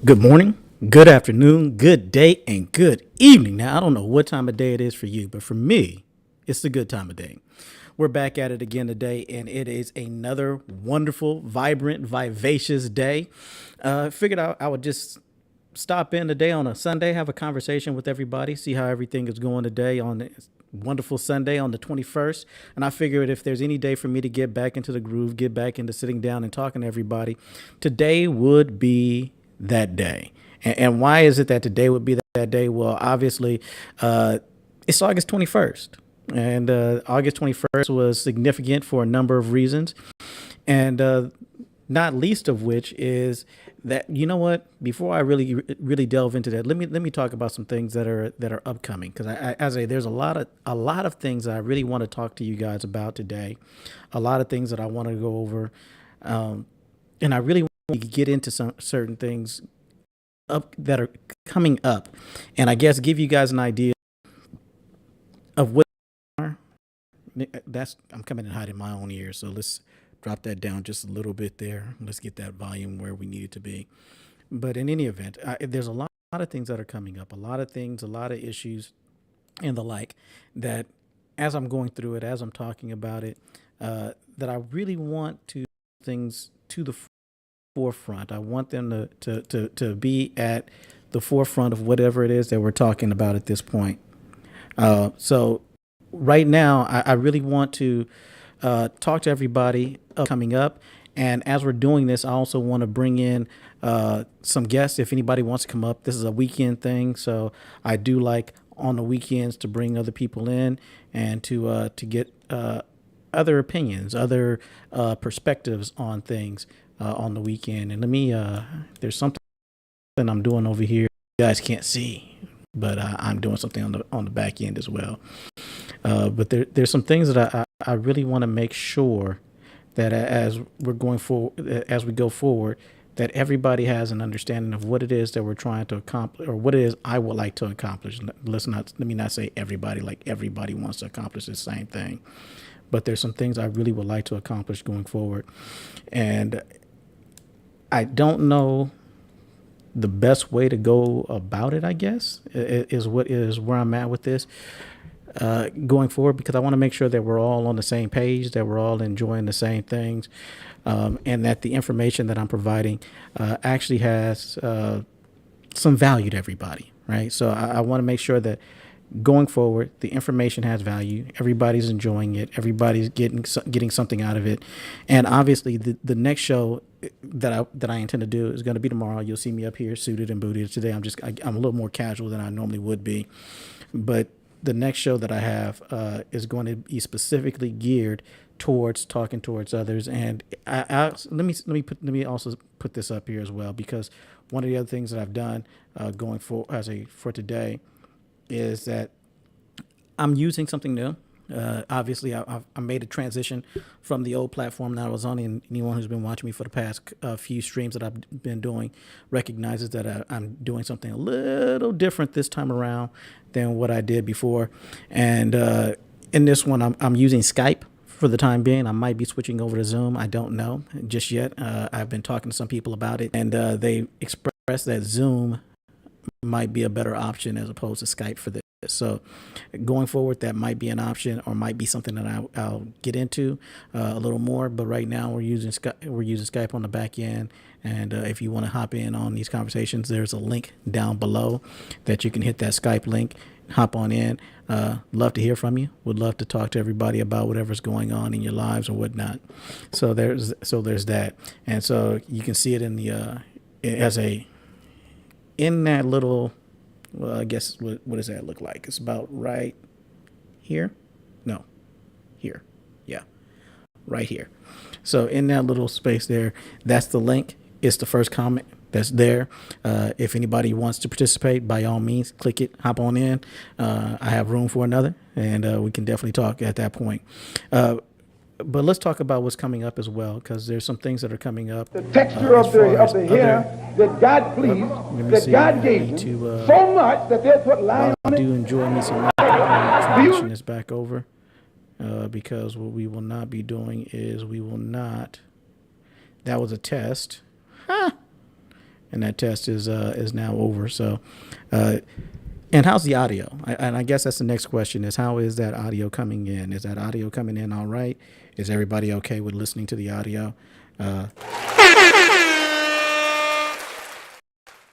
Good morning, good afternoon, good day, and good evening. Now, I don't know what time of day it is for you, but for me, it's the good time of day. We're back at it again today, and it is another wonderful, vibrant, vivacious day. Figured I would just stop in today on a Sunday, have a conversation with everybody, see how everything is going today on this wonderful Sunday on the 21st. And I figured if there's any day for me to get back into the groove, get back into sitting down and talking to everybody, today would be that day. And why is it that today would be that day? Well, obviously, it's August 21st. And August 21st was significant for a number of reasons. And not least of which is that, you know what, before I really delve into that, let me talk about some things that are upcoming, because as I say, there's a lot of things that I really want to talk to you guys about today, a lot of things that I want to go over, and I really want to get into some certain things up that are coming up, and I guess give you guys an idea of what are. That's I'm coming and hiding my own ears, so let's drop that down just a little bit there. Let's get that volume where we need it to be. But in any event, there's a lot of things that are coming up, a lot of things, a lot of issues, and the like, that as I'm going through it, as I'm talking about it, that I really want to things to the forefront. I want them to be at the forefront of whatever it is that we're talking about at this point. So right now, I really want to talk to everybody coming up. And as we're doing this, I also want to bring in some guests if anybody wants to come up. This is a weekend thing, so I do like on the weekends to bring other people in and to get other opinions, other perspectives on things on the weekend. And there's something I'm doing over here. You guys can't see, but I'm doing something on the back end as well. But there's some things that I really want to make sure that as we're going forward, as we go forward, that everybody has an understanding of what it is that we're trying to accomplish, or what it is I would like to accomplish. Let me not say everybody, like everybody wants to accomplish the same thing, but there's some things I really would like to accomplish going forward, and I don't know the best way to go about it. I guess is what is where I'm at with this going forward, because I want to make sure that we're all on the same page, that we're all enjoying the same things, and that the information that I'm providing actually has some value to everybody, right? So I want to make sure that going forward, the information has value. Everybody's enjoying it. Everybody's getting something out of it. And obviously, the next show that I intend to do is going to be tomorrow. You'll see me up here suited and booted. Today, I'm a little more casual than I normally would be, but the next show that I have is going to be specifically geared towards talking towards others. And let me also put this up here as well, because one of the other things that I've done going for today is that I'm using something new. Obviously, I made a transition from the old platform that I was on, and anyone who's been watching me for the past few streams that I've been doing recognizes that I'm doing something a little different this time around than what I did before. And in this one, I'm using Skype for the time being. I might be switching over to Zoom. I don't know just yet. I've been talking to some people about it, and they expressed that Zoom might be a better option as opposed to Skype for this. So going forward, that might be an option, or might be something that I'll get into a little more. But right now, we're using Skype on the back end. And if you want to hop in on these conversations, there's a link down below that you can hit that Skype link, hop on in. Love to hear from you. Would love to talk to everybody about whatever's going on in your lives or whatnot. So there's that. And so you can see it in the as a in that little, well, I guess, what does that look like? It's about right here. No, here. Yeah, right here. So in that little space there, that's the link. It's the first comment that's there. If anybody wants to participate, by all means, click it, hop on in. I have room for another, and we can definitely talk at that point. But let's talk about what's coming up as well, because there's some things that are coming up. The texture of the hair that God pleased, that God gave me so much that they'll put lines on I it. do enjoy me some transition is back over, because what we will not be doing is we will not. That was a test. Huh. and that test is now over. So, and how's the audio? And I guess that's the next question: is how is that audio coming in? Is that audio coming in all right? Is everybody okay with listening to the audio?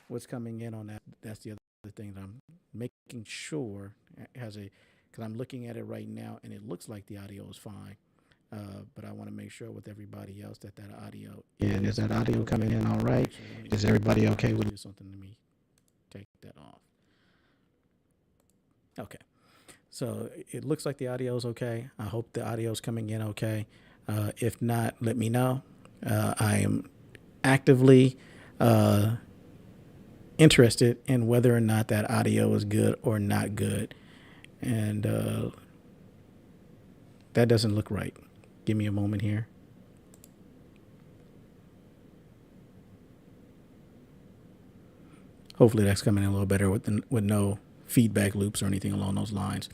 What's coming in on that? That's the other thing that I'm making sure has a, because I'm looking at it right now and it looks like the audio is fine. But I want to make sure with everybody else that audio is that audio coming in all right? Is everybody okay with do something to me? Take that off. Okay. So it looks like the audio is okay. I hope the audio is coming in okay. If not, let me know. I am actively interested in whether or not that audio is good or not good. And that doesn't look right. Give me a moment here. Hopefully that's coming in a little better with no feedback loops or anything along those lines.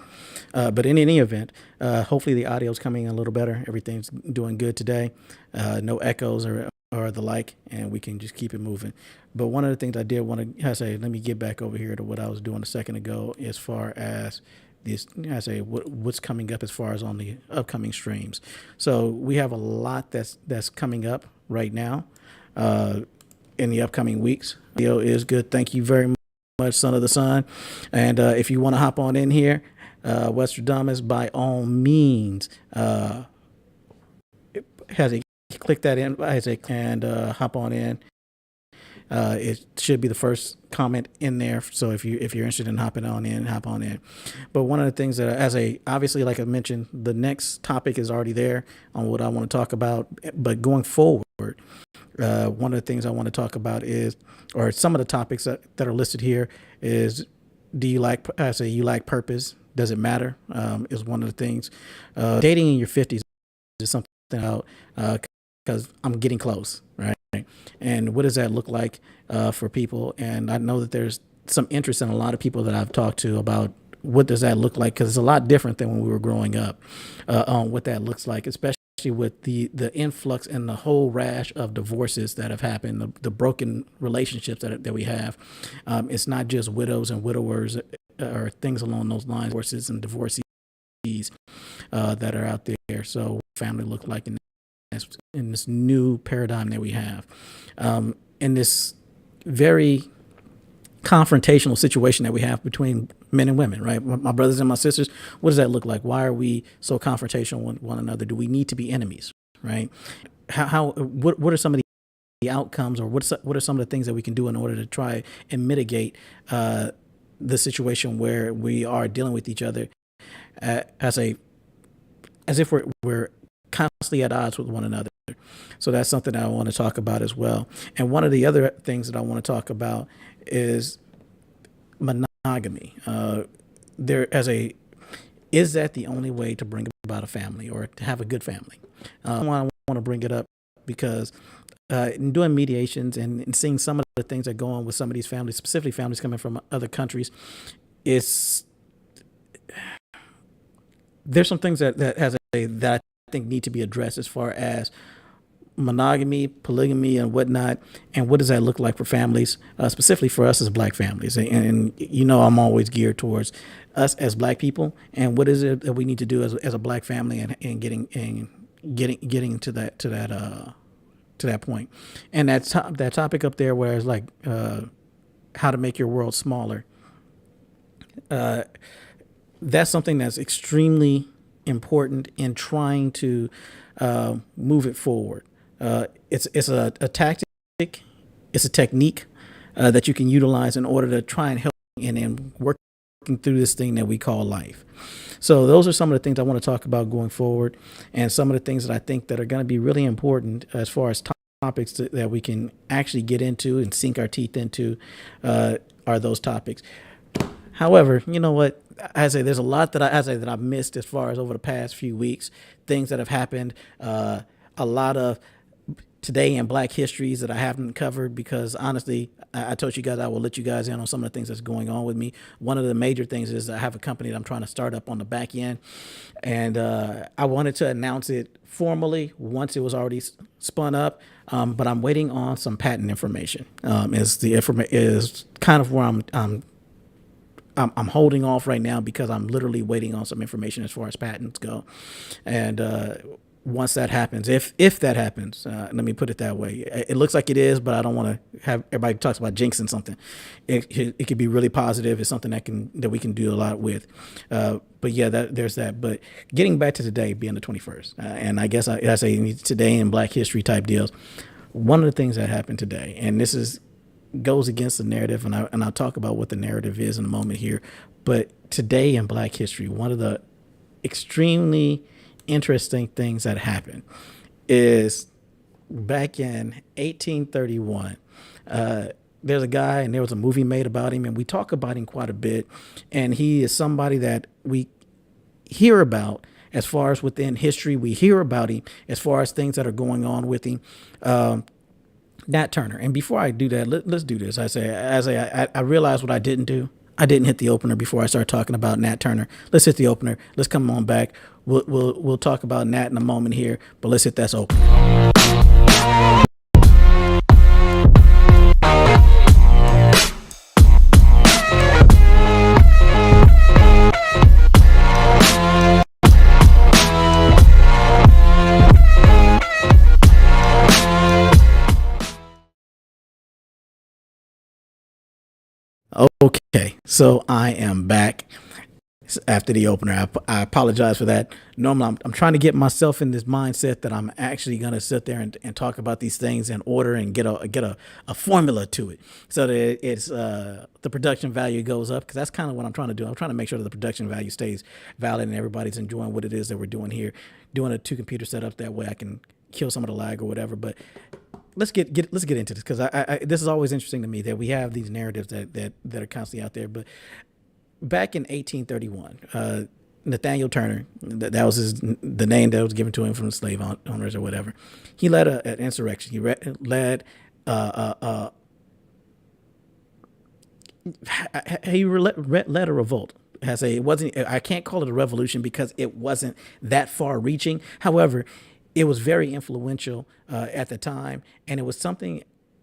But in any event, hopefully the audio is coming in a little better. Everything's doing good today. No echoes or the like, and we can just keep it moving. But one of the things I did want to say, let me get back over here to what I was doing a second ago as far as this, I say what's coming up as far as on the upcoming streams. So we have a lot that's coming up right now in the upcoming weeks. Video is good. Thank you very much, Son of the Sun. And if you want to hop on in here, Westradamus, by all means, has a click that in and hop on in. It should be the first comment in there. So if you're interested in hopping on in, hop on in. But one of the things that obviously, like I mentioned, the next topic is already there on what I want to talk about. But going forward, one of the things I want to talk about is, or some of the topics that are listed here is, do you like, you like purpose? Does it matter? Is one of the things. Dating in your 50s is something out because I'm getting close, right? And what does that look like for people? And I know that there's some interest in a lot of people that I've talked to about what does that look like, because it's a lot different than when we were growing up on what that looks like, especially with the influx and the whole rash of divorces that have happened, the broken relationships that we have. It's not just widows and widowers or things along those lines, divorces and divorcees that are out there. So what family look like in this new paradigm that we have, in this very confrontational situation that we have between men and women, right? My brothers and my sisters, what does that look like? Why are we so confrontational with one another? Do we need to be enemies, right? What are some of the outcomes, or what are some of the things that we can do in order to try and mitigate the situation where we are dealing with each other as if we're constantly at odds with one another? So that's something that I want to talk about as well. And one of the other things that I want to talk about is monogamy. Is that the only way to bring about a family or to have a good family? I want to bring it up because in doing mediations and seeing some of the things that go on with some of these families, specifically families coming from other countries, there's some things that I think need to be addressed as far as monogamy, polygamy, and whatnot, and what does that look like for families, specifically for us as Black families. And I'm always geared towards us as Black people, and what is it that we need to do as a Black family, and getting to that point. And that topic up there, where it's like how to make your world smaller. That's something that's extremely important in trying to move it forward. It's a tactic, it's a technique that you can utilize in order to try and help and working through this thing that we call life. So those are some of the things I want to talk about going forward, and some of the things that I think that are going to be really important as far as topics that we can actually get into and sink our teeth into are those topics. However, you know what? I say there's a lot that I've missed as far as over the past few weeks, things that have happened, a lot of today in Black histories that I haven't covered because honestly, I told you guys I will let you guys in on some of the things that's going on with me. One of the major things is I have a company that I'm trying to start up on the back end, and I wanted to announce it formally once it was already spun up, but I'm waiting on some patent information. Is kind of where I'm holding off right now because I'm literally waiting on some information as far as patents go, and once that happens, if that happens, let me put it that way. It looks like it is, but I don't want to have everybody talks about jinxing something. It could be really positive. It's something that we can do a lot with. But yeah, there's that. But getting back to today being the 21st, and I guess I say today in Black history type deals. One of the things that happened today, and this goes against the narrative, and I'll talk about what the narrative is in a moment here. But today in Black history, one of the extremely interesting things that happened is back in 1831. There's a guy, and there was a movie made about him, and we talk about him quite a bit. And he is somebody that we hear about as far as within history. We hear about him as far as things that are going on with him. Nat Turner. And before I do that, let's do this. I realized what I didn't do. I didn't hit the opener before I start talking about Nat Turner. Let's hit the opener. Let's come on back. We'll talk about Nat in a moment here, but let's hit that opener. Okay, so I am back after the opener. I apologize for that. Normally, I'm trying to get myself in this mindset that I'm actually going to sit there and talk about these things in order and get a formula to it so that it's the production value goes up, because that's kind of what I'm trying to do. I'm trying to make sure that the production value stays valid and everybody's enjoying what it is that we're doing here. Doing a 2-computer setup, that way I can kill some of the lag or whatever. But let's get into this, because this is always interesting to me that we have these narratives that are constantly out there. But back in 1831, Nathaniel Turner, that was the name that was given to him from the slave owners or whatever. He led an insurrection. He led a revolt. It wasn't. I can't call it a revolution because it wasn't that far-reaching. However, it was very influential at the time, and it was something,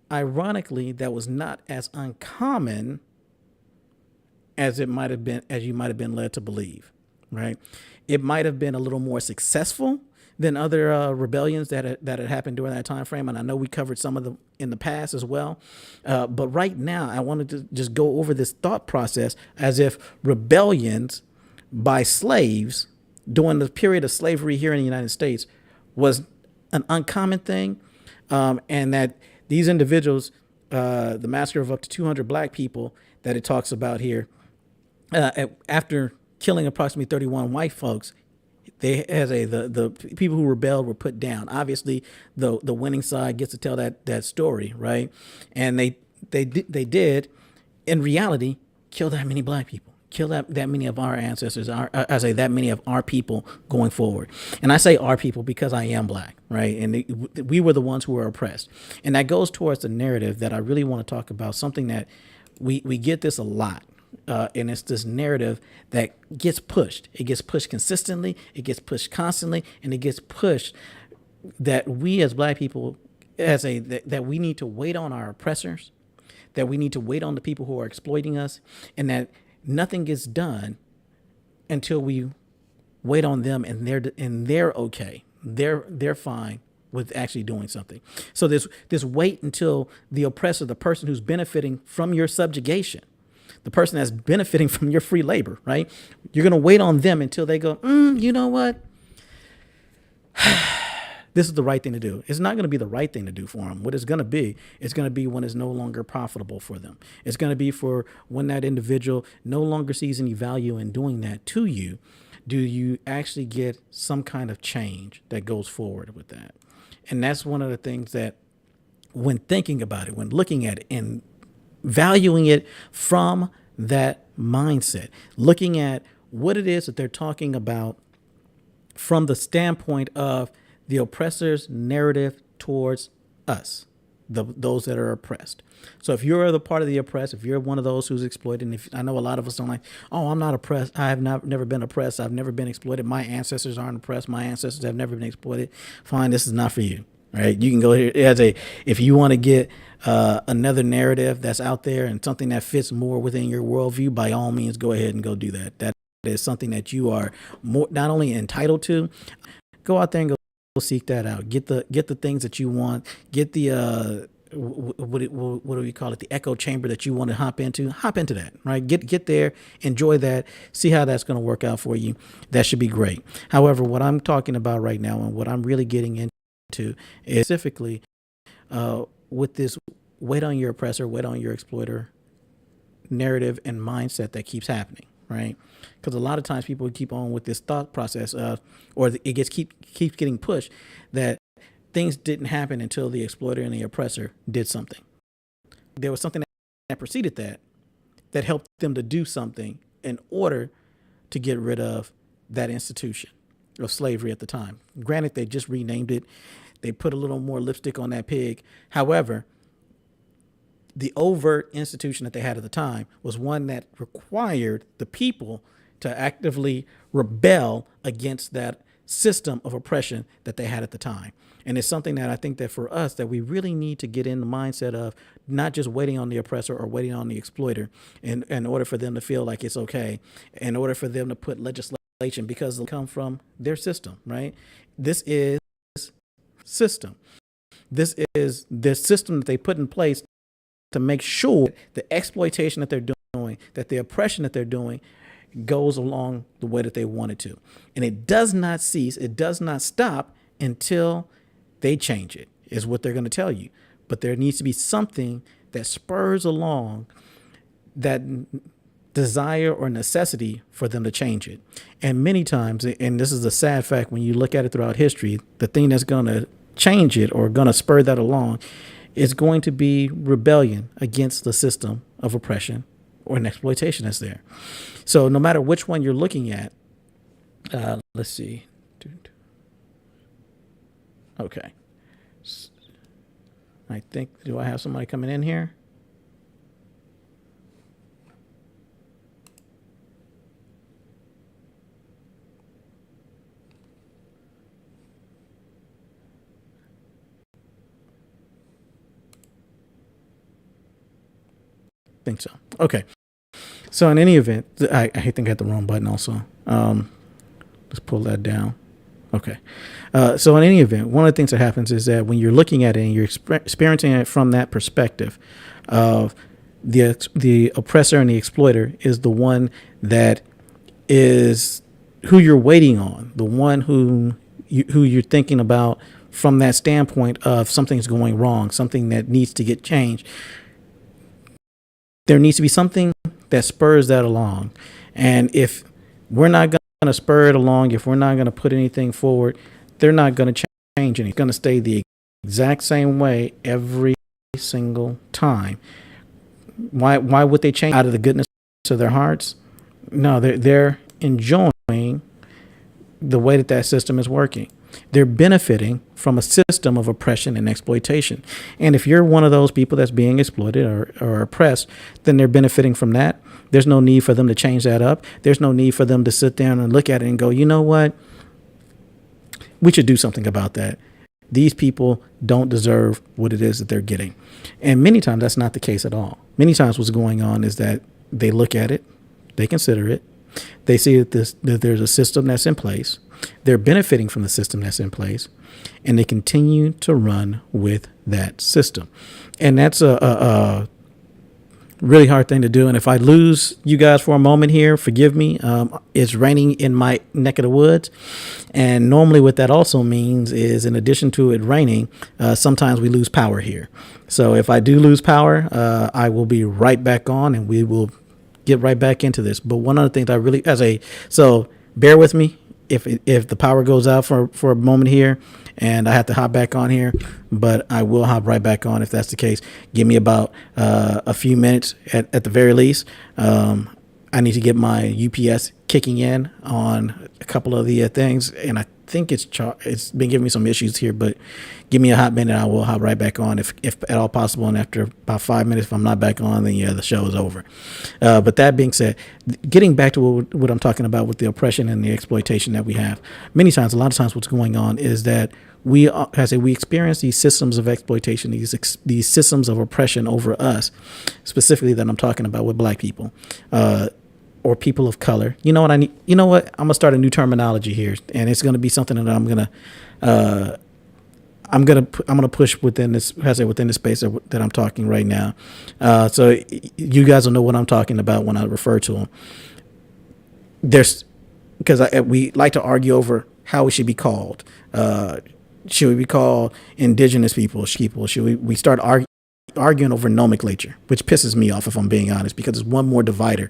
ironically, that was not as uncommon as you might have been led to believe. Right? It might have been a little more successful than other rebellions that had happened during that time frame, and I know we covered some of them in the past as well. But right now, I wanted to just go over this thought process as if rebellions by slaves during the period of slavery here in the United States was an uncommon thing, and that these individuals, the massacre of up to 200 black people that it talks about here, after killing approximately 31 white folks, the people who rebelled were put down. Obviously, the winning side gets to tell that story, right? And they did, in reality, kill that many black people. Kill that many of our ancestors, that many of our people going forward. And I say our people because I am black, right? And we were the ones who were oppressed. And that goes towards the narrative that I really want to talk about, something that we get this a lot. And it's this narrative that gets pushed. It gets pushed consistently. It gets pushed constantly. And it gets pushed that we as black people, that we need to wait on our oppressors, that we need to wait on the people who are exploiting us, and that nothing gets done until we wait on them and they're okay. They're fine with actually doing something. So this wait until the oppressor, the person who's benefiting from your subjugation, the person that's benefiting from your free labor, right? You're going to wait on them until they go, you know what? This is the right thing to do. It's not going to be the right thing to do for them. What it's going to be when it's no longer profitable for them. It's going to be for when that individual no longer sees any value in doing that to you. Do you actually get some kind of change that goes forward with that? And that's one of the things that, when thinking about it, when looking at it and valuing it from that mindset, looking at what it is that they're talking about from the standpoint of the oppressor's narrative towards us, those that are oppressed. So if you're the part of the oppressed, if you're one of those who's exploited, and if I know a lot of us don't like, oh, I'm not oppressed. I have never been oppressed. I've never been exploited. My ancestors aren't oppressed. My ancestors have never been exploited. Fine, this is not for you. Right? You can go here if you want to get another narrative that's out there and something that fits more within your worldview, by all means, go ahead and go do that. That is something that you are more not only entitled to. Go out there and go seek that out. Get the things that you want. Get the what do we call it? The echo chamber that you want to hop into. Hop into that, right? Get there, enjoy that, see how that's going to work out for you. That should be great. However, what I'm talking about right now and what I'm really getting into is specifically with this wait on your oppressor, wait on your exploiter narrative and mindset that keeps happening, right? Because a lot of times people keep on with this thought process or it keeps getting pushed that things didn't happen until the exploiter and the oppressor did something. There was something that preceded that helped them to do something in order to get rid of that institution of slavery at the time. Granted, they just renamed it. They put a little more lipstick on that pig. However, the overt institution that they had at the time was one that required the people to actively rebel against that system of oppression that they had at the time. And it's something that I think that for us that we really need to get in the mindset of not just waiting on the oppressor or waiting on the exploiter in order for them to feel like it's okay, in order for them to put legislation because they'll come from their system, right? This is system. This is the system that they put in place to make sure the exploitation that they're doing, that the oppression that they're doing goes along the way that they want it to. And it does not cease, it does not stop until they change it, is what they're going to tell you. But there needs to be something that spurs along that desire or necessity for them to change it. And many times, and this is a sad fact when you look at it throughout history, the thing that's going to change it or going to spur that along is going to be rebellion against the system of oppression or an exploitation that's there. So no matter which one you're looking at, let's see. Okay. I think, do I have somebody coming in here? Think so. Okay. So in any event, I think I had the wrong button also. Let's pull that down. Okay. So in any event, one of the things that happens is that when you're looking at it and you're experiencing it from that perspective of the oppressor and the exploiter is the one that is who you're waiting on, the one who you're thinking about from that standpoint of something's going wrong, something that needs to get changed. There needs to be something that spurs that along. And if we're not going to spur it along, if we're not going to put anything forward, they're not going to change anything. It's going to stay the exact same way every single time. Why would they change out of the goodness of their hearts? No, they're enjoying the way that system is working. They're benefiting from a system of oppression and exploitation. And if you're one of those people that's being exploited or oppressed, then they're benefiting from that. There's no need for them to change that up. There's no need for them to sit down and look at it and go, you know what? We should do something about that. These people don't deserve what it is that they're getting. And many times that's not the case at all. Many times what's going on is that they look at it, they consider it, they see that there's a system that's in place. They're benefiting from the system that's in place, and they continue to run with that system. And that's a really hard thing to do. And if I lose you guys for a moment here, forgive me. It's raining in my neck of the woods. And normally what that also means is, in addition to it raining, sometimes we lose power here. So if I do lose power, I will be right back on and we will get right back into this. But one of the things I really, so bear with me if the power goes out for a moment here and I have to hop back on here, but I will hop right back on if that's the case. Give me about a few minutes at the very least. I need to get my UPS kicking in on a couple of the things, and I think it's been giving me some issues here. But give me a hot minute, I will hop right back on if at all possible. And after about 5 minutes, if I'm not back on, then yeah, the show is over. But that being said, getting back to what I'm talking about with the oppression and the exploitation that we have, many times, a lot of times, what's going on is that we experience these systems of exploitation, these systems of oppression over us, specifically that I'm talking about with black people. Or people of color. You know what I need? You know what? I'm gonna start a new terminology here, and it's gonna be something that I'm gonna push within this space that I'm talking right now. So you guys will know what I'm talking about when I refer to them. There's because we like to argue over how we should be called. Should we be called indigenous people? Should we start arguing over nomenclature, which pisses me off, if I'm being honest, because it's one more divider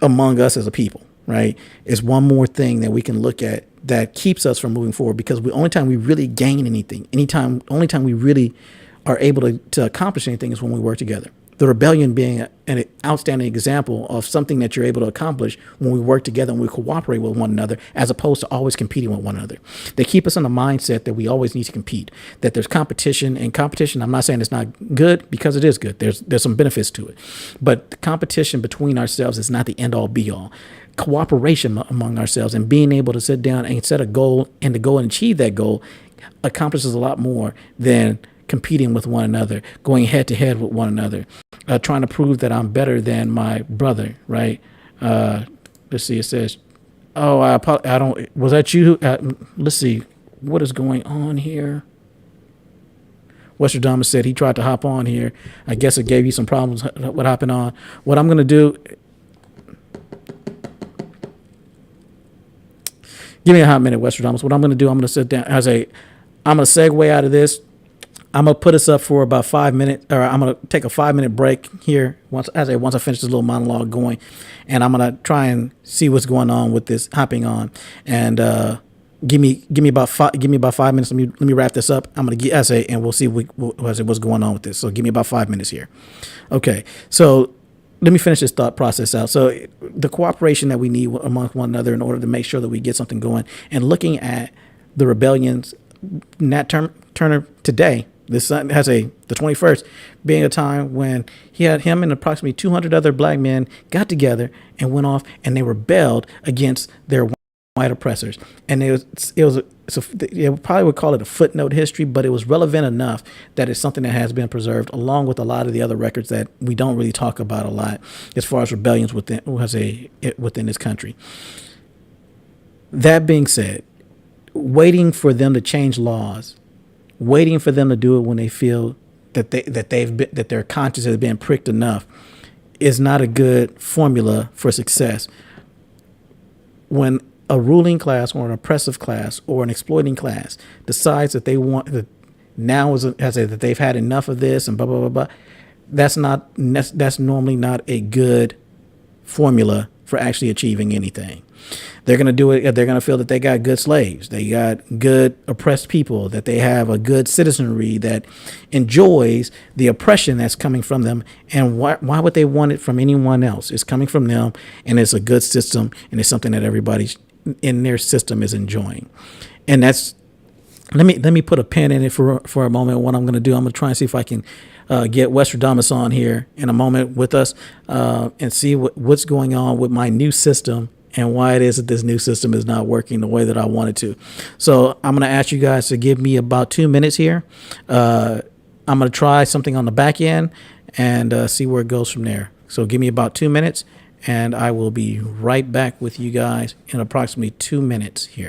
among us as a people, right? It's one more thing that we can look at that keeps us from moving forward, because the only time we really gain anything, only time we really are able to accomplish anything is when we work together. The rebellion being an outstanding example of something that you're able to accomplish when we work together and we cooperate with one another, as opposed to always competing with one another. They keep us in the mindset that we always need to compete, that there's competition, and competition, I'm not saying it's not good, because it is good. There's some benefits to it. But the competition between ourselves is not the end all be all. Cooperation among ourselves and being able to sit down and set a goal and to go and achieve that goal accomplishes a lot more than competing with one another, going head to head with one another, trying to prove that I'm better than my brother, right? Let's see, it says, oh, I don't, was that you? Let's see, what is going on here? Westradamus said he tried to hop on here. I guess it gave you some problems with hopping on. What I'm going to do, give me a hot minute, Westradamus. What I'm going to do, I'm going to sit down, I'm going to segue out of this. I'm gonna put us up for about 5 minutes, or I'm gonna take a 5 minute break here once I finish this little monologue going, and I'm gonna try and see what's going on with this hopping on. And give me about 5 minutes. Let me wrap this up. I'm gonna get essay, and we'll see what's going on with this. So give me about 5 minutes here. Okay, so let me finish this thought process out. So the cooperation that we need amongst one another in order to make sure that we get something going, and looking at the rebellions, Nat Turner today. This has the 21st being a time when him and approximately 200 other black men got together and went off and they rebelled against their white oppressors. And they probably would call it a footnote history, but it was relevant enough that it's something that has been preserved, along with a lot of the other records that we don't really talk about a lot as far as rebellions within this country. That being said, waiting for them to change laws, waiting for them to do it when they feel that their conscience has been pricked enough, is not a good formula for success. When a ruling class or an oppressive class or an exploiting class decides that they want that now that they've had enough of this and blah blah blah blah, that's normally not a good formula for actually achieving anything. They're going to do it. They're going to feel that they got good slaves. They got good oppressed people, that they have a good citizenry that enjoys the oppression that's coming from them. And why would they want it from anyone else? It's coming from them, and it's a good system, and it's something that everybody in their system is enjoying. And that's, let me put a pin in it for a moment. What I'm going to do, I'm going to try and see if I can get Westradamus on here in a moment with us, and see what's going on with my new system and why it is that this new system is not working the way that I want it to. So I'm going to ask you guys to give me about 2 minutes here. I'm going to try something on the back end and see where it goes from there. So give me about 2 minutes, and I will be right back with you guys in approximately 2 minutes here.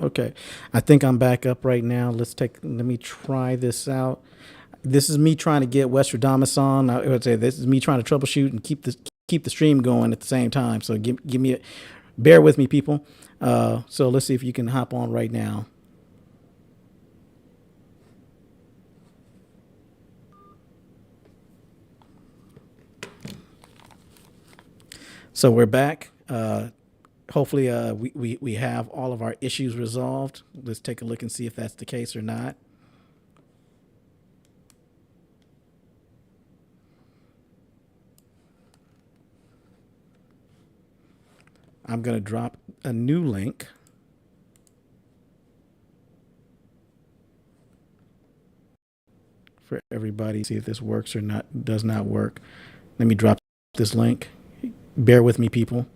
Okay. I think I'm back up right now. Let me try this out. This is me trying to get Westradamus on. I would say this is me trying to troubleshoot and keep the stream going at the same time. So give me bear with me, people. So let's see if you can hop on right now. So we're back. Hopefully, we have all of our issues resolved. Let's take a look and see if that's the case or not. I'm going to drop a new link. For everybody, see if this works or not. Does not work. Let me drop this link. Bear with me, people.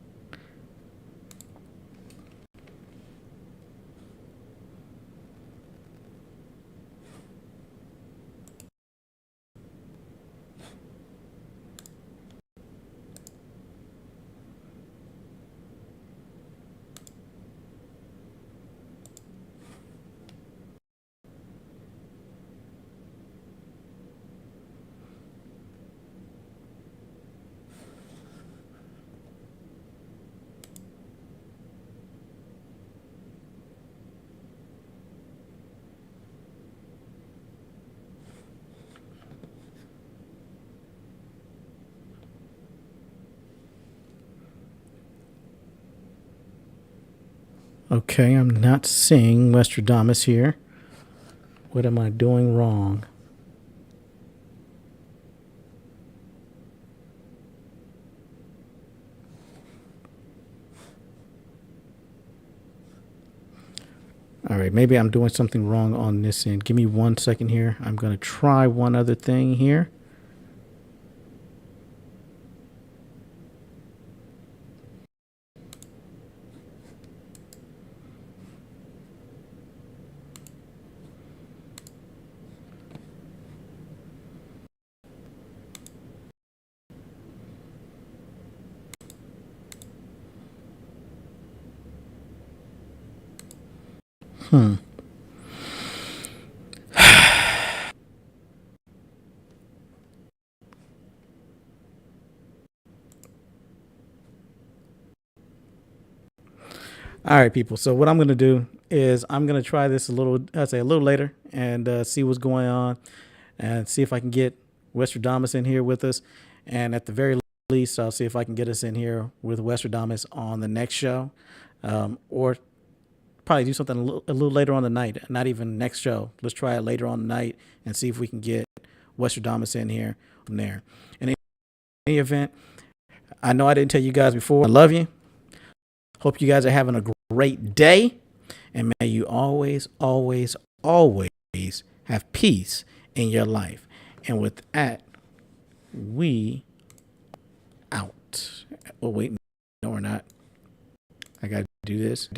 Okay, I'm not seeing Westradamus here. What am I doing wrong? All right, maybe I'm doing something wrong on this end. Give me 1 second here. I'm going to try one other thing here. All right, people. So what I'm going to do is I'm going to try this a little later and see what's going on and see if I can get Westradamus in here with us. And at the very least, I'll see if I can get us in here with Westradamus on the next show, or probably do something a little later on the night. Not even next show. Let's try it later on the night and see if we can get Westradamus in here from there. In any event, I know I didn't tell you guys before. I love you. Hope you guys are having a great day. And may you always, always, always have peace in your life. And with that, we out. Oh, wait. No, we're not. I got to do this.